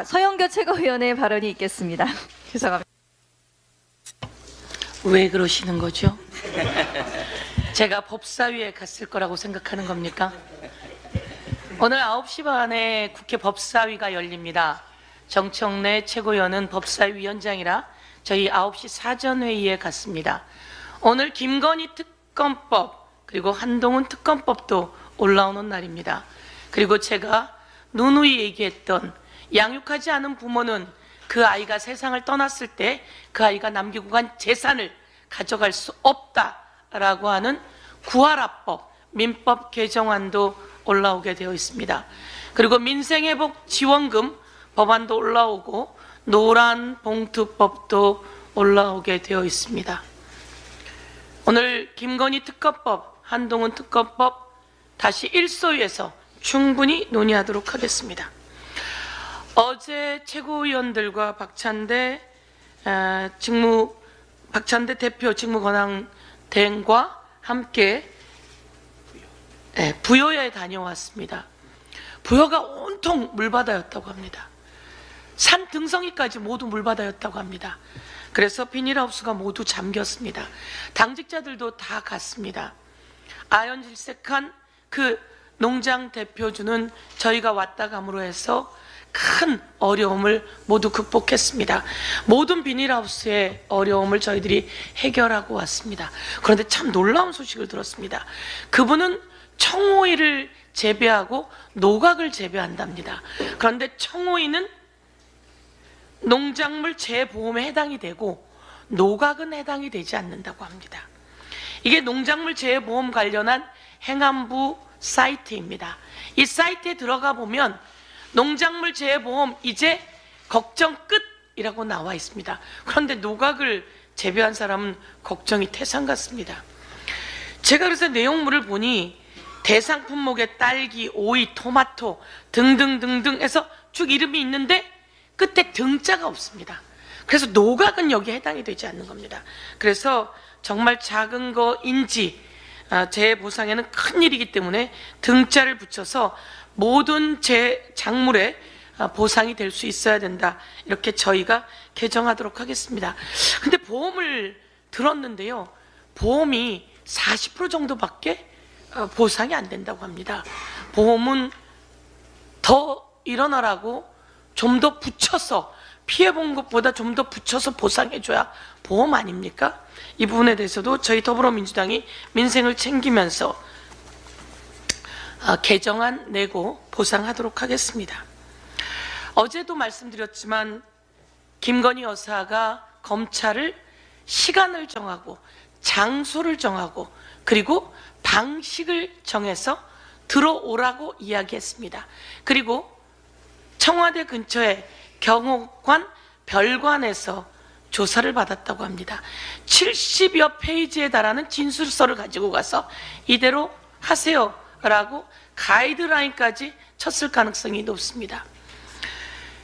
서영교 최고위원의 발언이 있겠습니다. 죄송합니다. 왜 그러시는 거죠? 제가 법사위에 갔을 거라고 생각하는 겁니까? 오늘 9시 반에 국회 법사위가 열립니다. 정청래 최고위원은 법사위 위원장이라 저희 9시 사전회의에 갔습니다. 오늘 김건희 특검법 그리고 한동훈 특검법도 올라오는 날입니다. 그리고 제가 누누이 얘기했던 양육하지 않은 부모는 그 아이가 세상을 떠났을 때 그 아이가 남기고 간 재산을 가져갈 수 없다라고 하는 구하라법, 민법 개정안도 올라오게 되어 있습니다. 그리고 민생회복 지원금 법안도 올라오고 노란봉투법도 올라오게 되어 있습니다. 오늘 김건희 특검법, 한동훈 특검법 다시 일소위에서 충분히 논의하도록 하겠습니다. 어제 최고위원들과 박찬대 대표 직무권한대행과 함께 부여에 다녀왔습니다. 부여가 온통 물바다였다고 합니다. 산 등성이까지 모두 물바다였다고 합니다. 그래서 비닐하우스가 모두 잠겼습니다. 당직자들도 다 갔습니다. 아연질색한 그 농장 대표주는 저희가 왔다 감으로 해서 큰 어려움을 모두 극복했습니다. 모든 비닐하우스의 어려움을 저희들이 해결하고 왔습니다. 그런데 참 놀라운 소식을 들었습니다. 그분은 청오이를 재배하고 노각을 재배한답니다. 그런데 청오이는 농작물 재보험에 해당이 되고 노각은 해당이 되지 않는다고 합니다. 이게 농작물 재보험 관련한 행안부 사이트입니다. 이 사이트에 들어가 보면 농작물 재보험 이제 걱정 끝이라고 나와 있습니다. 그런데 노각을 재배한 사람은 걱정이 태산 같습니다. 제가 그래서 내용물을 보니 대상 품목에 딸기, 오이, 토마토 등등등등 해서 쭉 이름이 있는데 끝에 등자가 없습니다. 그래서 노각은 여기에 해당이 되지 않는 겁니다. 그래서 정말 작은 거인지 재보상에는 큰 일이기 때문에 등자를 붙여서 모든 작물에 보상이 될 수 있어야 된다. 이렇게 저희가 개정하도록 하겠습니다. 근데 보험을 들었는데요. 보험이 40% 정도밖에 보상이 안 된다고 합니다. 보험은 더 일어나라고 좀 더 붙여서 피해본 것보다 좀 더 붙여서 보상해줘야 보험 아닙니까? 이 부분에 대해서도 저희 더불어민주당이 민생을 챙기면서 개정안 내고 보상하도록 하겠습니다. 어제도 말씀드렸지만 김건희 여사가 검찰을 시간을 정하고 장소를 정하고 그리고 방식을 정해서 들어오라고 이야기했습니다. 그리고 청와대 근처에 경호관 별관에서 조사를 받았다고 합니다. 70여 페이지에 달하는 진술서를 가지고 가서 이대로 하세요 라고 가이드라인까지 쳤을 가능성이 높습니다.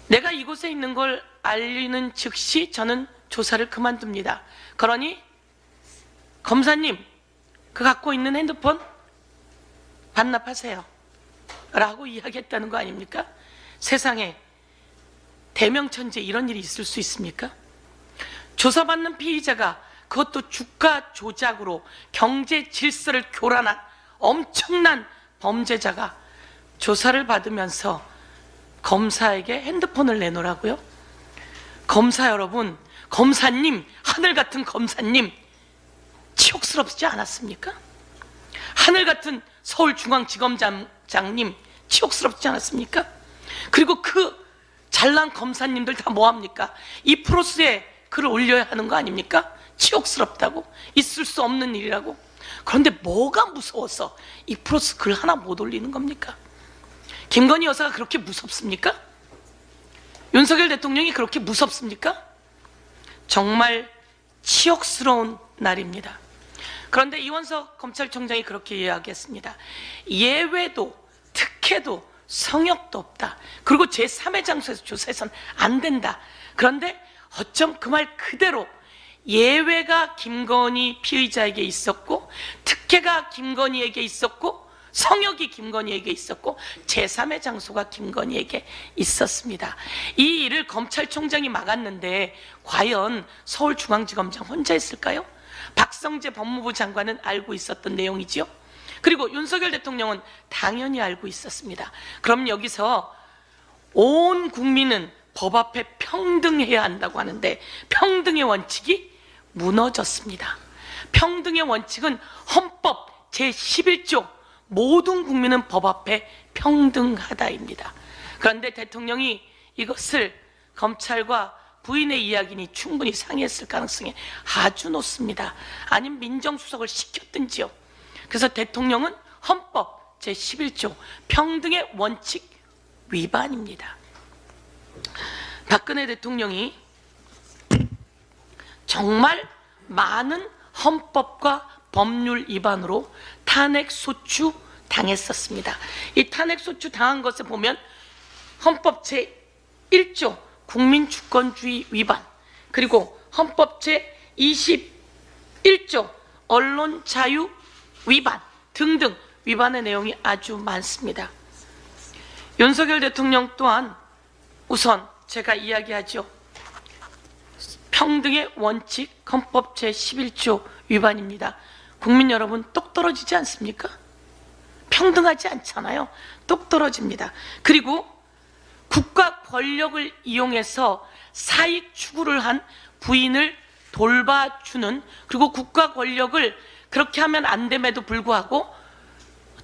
내가 이곳에 있는 걸 알리는 즉시 저는 조사를 그만둡니다. 그러니 검사님 그 갖고 있는 핸드폰 반납하세요 라고 이야기했다는 거 아닙니까? 세상에 대명천지에 이런 일이 있을 수 있습니까? 조사받는 피의자가 그것도 주가 조작으로 경제 질서를 교란한 엄청난 범죄자가 조사를 받으면서 검사에게 핸드폰을 내놓으라고요? 검사 여러분, 검사님, 하늘 같은 검사님 치욕스럽지 않았습니까? 하늘 같은 서울중앙지검장님 치욕스럽지 않았습니까? 그리고 그 잘난 검사님들 다 뭐합니까? 이 프로스에 글을 올려야 하는 거 아닙니까? 치욕스럽다고? 있을 수 없는 일이라고? 그런데 뭐가 무서워서 이 프로스 글 하나 못 올리는 겁니까? 김건희 여사가 그렇게 무섭습니까? 윤석열 대통령이 그렇게 무섭습니까? 정말 치욕스러운 날입니다. 그런데 이원석 검찰총장이 그렇게 이야기했습니다. 예외도 특혜도 성역도 없다. 그리고 제3의 장소에서 조사해서는 안 된다. 그런데 어쩜 그 말 그대로 예외가 김건희 피의자에게 있었고 특혜가 김건희에게 있었고 성역이 김건희에게 있었고 제3의 장소가 김건희에게 있었습니다. 이 일을 검찰총장이 막았는데 과연 서울중앙지검장 혼자 했을까요? 박성재 법무부 장관은 알고 있었던 내용이지요. 그리고 윤석열 대통령은 당연히 알고 있었습니다. 그럼 여기서 온 국민은 법 앞에 평등해야 한다고 하는데 평등의 원칙이 무너졌습니다. 평등의 원칙은 헌법 제11조 모든 국민은 법 앞에 평등하다입니다. 그런데 대통령이 이것을 검찰과 부인의 이야기니 충분히 상의했을 가능성이 아주 높습니다. 아니면 민정수석을 시켰든지요. 그래서 대통령은 헌법 제11조 평등의 원칙 위반입니다. 박근혜 대통령이 정말 많은 헌법과 법률 위반으로 탄핵소추 당했었습니다. 이 탄핵소추 당한 것을 보면 헌법 제1조 국민주권주의 위반, 그리고 헌법 제21조 언론자유 위반 등등 위반의 내용이 아주 많습니다. 윤석열 대통령 또한 우선 제가 이야기하죠. 평등의 원칙 헌법 제11조 위반입니다. 국민 여러분, 똑 떨어지지 않습니까? 평등하지 않잖아요. 똑 떨어집니다. 그리고 국가 권력을 이용해서 사익 추구를 한 부인을 돌봐주는, 그리고 국가 권력을 그렇게 하면 안 됨에도 불구하고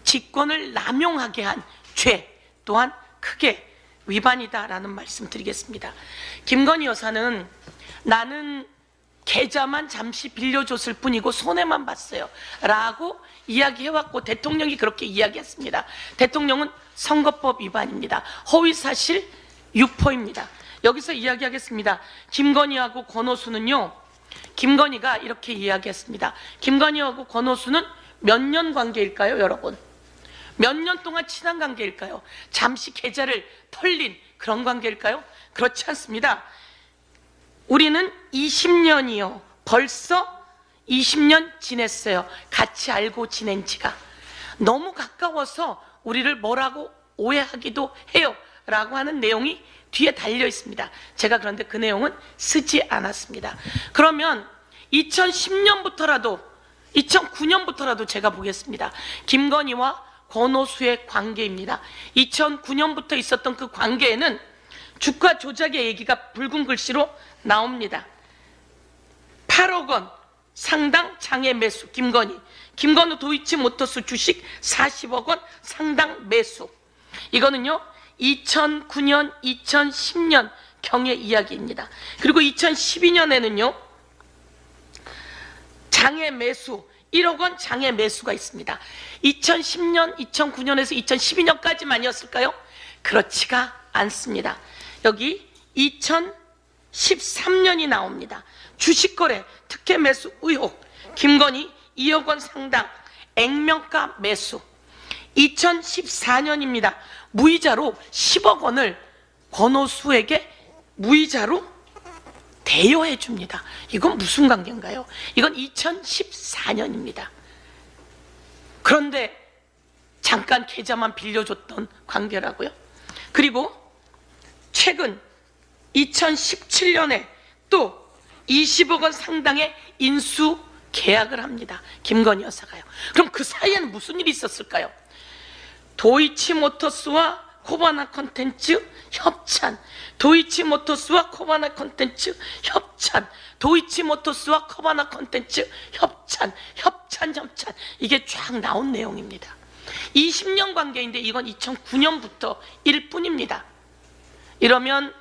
직권을 남용하게 한 죄 또한 크게 위반이다라는 말씀 드리겠습니다. 김건희 여사는 나는 계좌만 잠시 빌려줬을 뿐이고 손해만 봤어요 라고 이야기해왔고 대통령이 그렇게 이야기했습니다. 대통령은 선거법 위반입니다. 허위사실 유포입니다. 여기서 이야기하겠습니다. 김건희하고 권오수는요, 김건희가 이렇게 이야기했습니다. 김건희하고 권오수는 몇 년 관계일까요, 여러분? 몇 년 동안 친한 관계일까요? 잠시 계좌를 털린 그런 관계일까요? 그렇지 않습니다. 우리는 20년이요. 벌써 20년 지냈어요. 같이 알고 지낸 지가. 너무 가까워서 우리를 뭐라고 오해하기도 해요 라고 하는 내용이 뒤에 달려 있습니다. 제가 그런데 그 내용은 쓰지 않았습니다. 그러면 2010년부터라도 2009년부터라도 제가 보겠습니다. 김건희와 권오수의 관계입니다. 2009년부터 있었던 그 관계에는 주가 조작의 얘기가 붉은 글씨로 나옵니다. 8억 원 상당 장외 매수 김건희, 김건희 도이치모터스 주식 40억 원 상당 매수. 이거는요 2009년 2010년 경의 이야기입니다. 그리고 2012년에는요 장외 매수 1억 원 장외 매수가 있습니다. 2010년 2009년에서 2012년까지만이었을까요? 그렇지가 않습니다. 여기 2013년이 나옵니다. 주식거래 특혜 매수 의혹 김건희 2억 원 상당 액면가 매수. 2014년입니다. 무이자로 10억 원을 권오수에게 무이자로 대여해 줍니다. 이건 무슨 관계인가요? 이건 2014년입니다. 그런데 잠깐 계좌만 빌려줬던 관계라고요. 그리고 최근 2017년에 또 20억 원 상당의 인수 계약을 합니다. 김건희 여사가요. 그럼 그 사이에는 무슨 일이 있었을까요? 도이치모터스와 코바나 컨텐츠 협찬, 도이치모터스와 코바나 컨텐츠 협찬, 도이치모터스와 코바나 컨텐츠 협찬, 이게 쫙 나온 내용입니다. 20년 관계인데 이건 2009년부터 일 뿐입니다. 이러면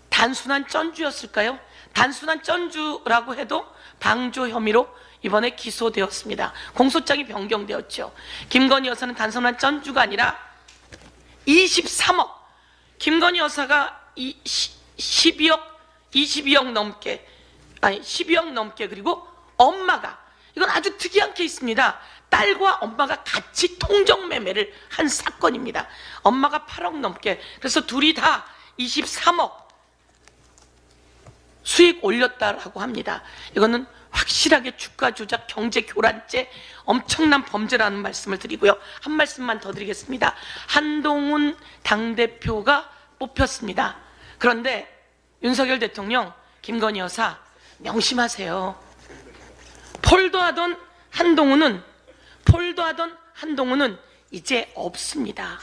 단순한 쩐주였을까요? 단순한 쩐주라고 해도 방조 혐의로 이번에 기소되었습니다. 공소장이 변경되었죠. 김건희 여사는 단순한 쩐주가 아니라 23억, 김건희 여사가 12억 넘게, 그리고 엄마가, 이건 아주 특이한 케이스입니다. 딸과 엄마가 같이 통정매매를 한 사건입니다. 엄마가 8억 넘게, 그래서 둘이 다 23억 수익 올렸다라고 합니다. 이거는 확실하게 주가 조작, 경제 교란죄, 엄청난 범죄라는 말씀을 드리고요. 한 말씀만 더 드리겠습니다. 한동훈 당대표가 뽑혔습니다. 그런데 윤석열 대통령, 김건희 여사 명심하세요. 폴더하던 한동훈은 이제 없습니다.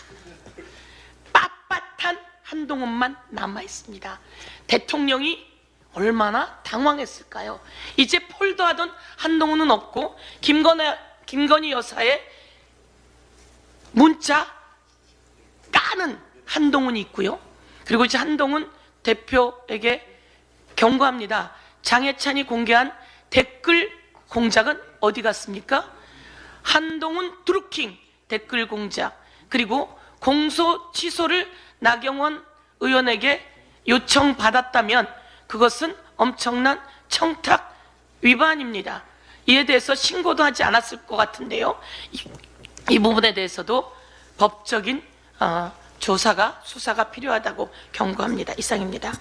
빳빳한 한동훈만 남아 있습니다. 대통령이 얼마나 당황했을까요? 이제 폴더하던 한동훈은 없고 김건희 여사의 문자 까는 한동훈이 있고요. 그리고 이제 한동훈 대표에게 경고합니다. 장해찬이 공개한 댓글 공작은 어디 갔습니까? 한동훈 드루킹 댓글 공작, 그리고 공소 취소를 나경원 의원에게 요청받았다면 그것은 엄청난 청탁 위반입니다. 이에 대해서 신고도 하지 않았을 것 같은데요. 이 부분에 대해서도 법적인 수사가 필요하다고 경고합니다. 이상입니다.